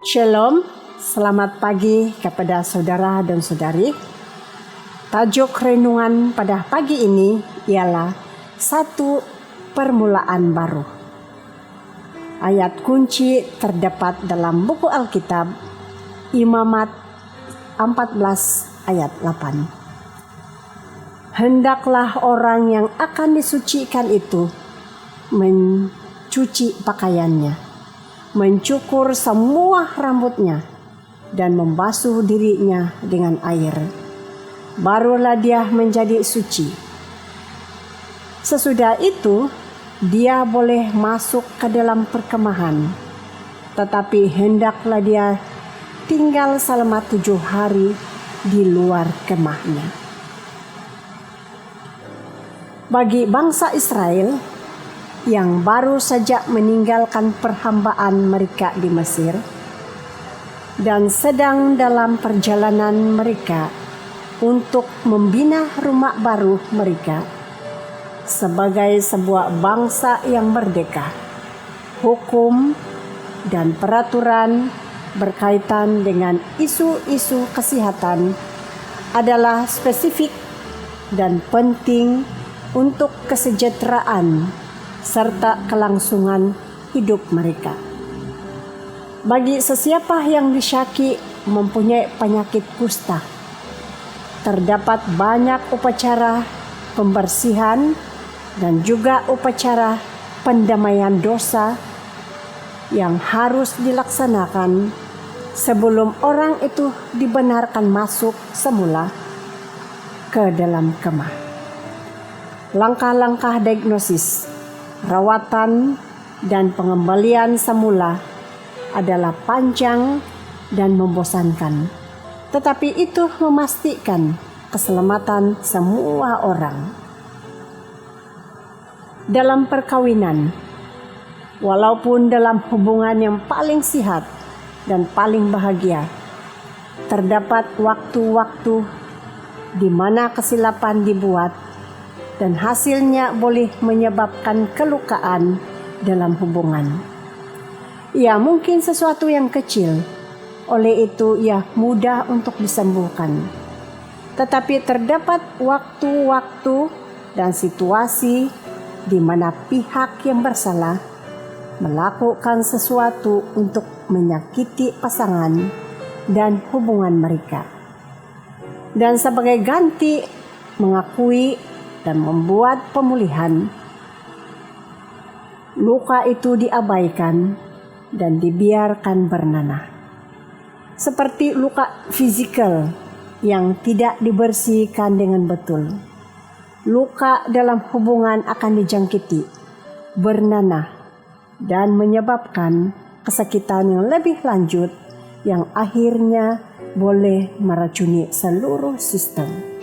Shalom, selamat pagi kepada saudara dan saudari. Tajuk renungan pada pagi ini ialah satu permulaan baru. Ayat kunci terdapat dalam buku Alkitab Imamat 14 ayat 8. Hendaklah orang yang akan disucikan itu mencuci pakaiannya, mencukur semua rambutnya, dan membasuh dirinya dengan air. Barulah dia menjadi suci. Sesudah itu, dia boleh masuk ke dalam perkemahan, tetapi hendaklah dia tinggal selama 7 hari di luar kemahnya. Bagi bangsa Israel yang baru saja meninggalkan perhambaan mereka di Mesir dan sedang dalam perjalanan mereka untuk membina rumah baru mereka sebagai sebuah bangsa yang merdeka, hukum dan peraturan berkaitan dengan isu-isu kesehatan adalah spesifik dan penting untuk kesejahteraan serta kelangsungan hidup mereka. Bagi sesiapa yang disyaki mempunyai penyakit kusta, terdapat banyak upacara pembersihan dan juga upacara pendamaian dosa yang harus dilaksanakan sebelum orang itu dibenarkan masuk semula ke dalam kemah. Langkah-langkah diagnosis, rawatan, dan pengembalian semula adalah panjang dan membosankan, tetapi itu memastikan keselamatan semua orang. Dalam perkawinan, walaupun dalam hubungan yang paling sehat dan paling bahagia, terdapat waktu-waktu di mana kesilapan dibuat dan hasilnya boleh menyebabkan kelukaan dalam hubungan. Ia mungkin sesuatu yang kecil, oleh itu ia mudah untuk disembuhkan. Tetapi terdapat waktu-waktu dan situasi di mana pihak yang bersalah melakukan sesuatu untuk menyakiti pasangan dan hubungan mereka. Dan sebagai ganti mengakui dan membuat pemulihan, luka itu diabaikan dan dibiarkan bernanah. Seperti luka fisikal yang tidak dibersihkan dengan betul, luka dalam hubungan akan dijangkiti, bernanah, dan menyebabkan kesakitan yang lebih lanjut yang akhirnya boleh meracuni seluruh sistem.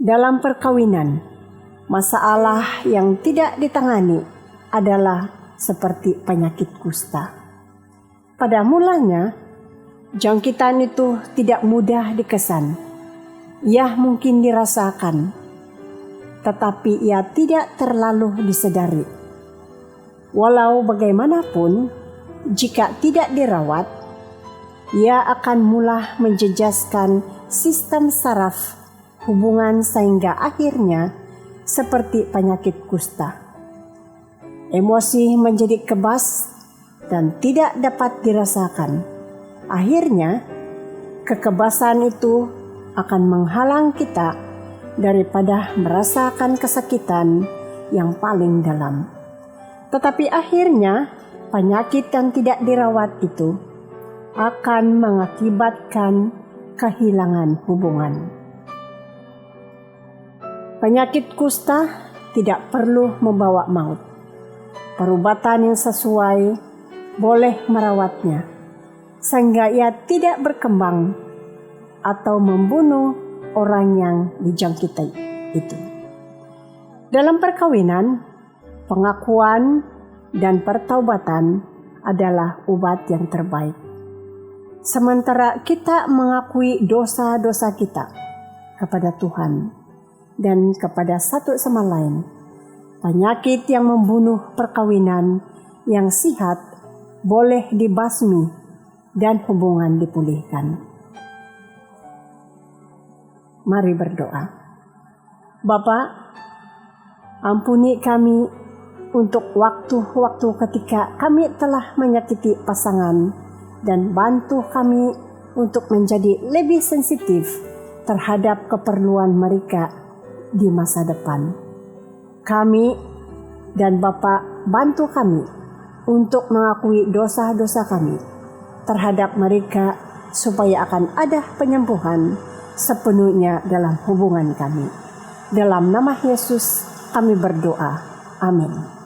Dalam perkawinan, masalah yang tidak ditangani adalah seperti penyakit kusta. Pada mulanya, jangkitan itu tidak mudah dikesan. Ia mungkin dirasakan, tetapi ia tidak terlalu disadari. Walau bagaimanapun, jika tidak dirawat, ia akan mulai menjejaskan sistem saraf hubungan sehingga akhirnya seperti penyakit kusta. Emosi menjadi kebas dan tidak dapat dirasakan. Akhirnya, kekebasan itu akan menghalang kita daripada merasakan kesakitan yang paling dalam. Tetapi akhirnya, penyakit yang tidak dirawat itu akan mengakibatkan kehilangan hubungan. Penyakit kusta tidak perlu membawa maut. Perubatan yang sesuai boleh merawatnya, sehingga ia tidak berkembang atau membunuh orang yang dijangkiti itu. Dalam perkawinan, pengakuan dan pertaubatan adalah obat yang terbaik. Sementara kita mengakui dosa-dosa kita kepada Tuhan dan kepada satu sama lain, penyakit yang membunuh perkawinan yang sehat boleh dibasmi dan hubungan dipulihkan. Mari berdoa. Bapa, ampuni kami untuk waktu-waktu ketika kami telah menyakiti pasangan, dan bantu kami untuk menjadi lebih sensitif terhadap keperluan mereka di masa depan. Kami dan Bapa, bantu kami untuk mengakui dosa-dosa kami terhadap mereka, supaya akan ada penyembuhan sepenuhnya dalam hubungan kami. Dalam nama Yesus kami berdoa. Amin.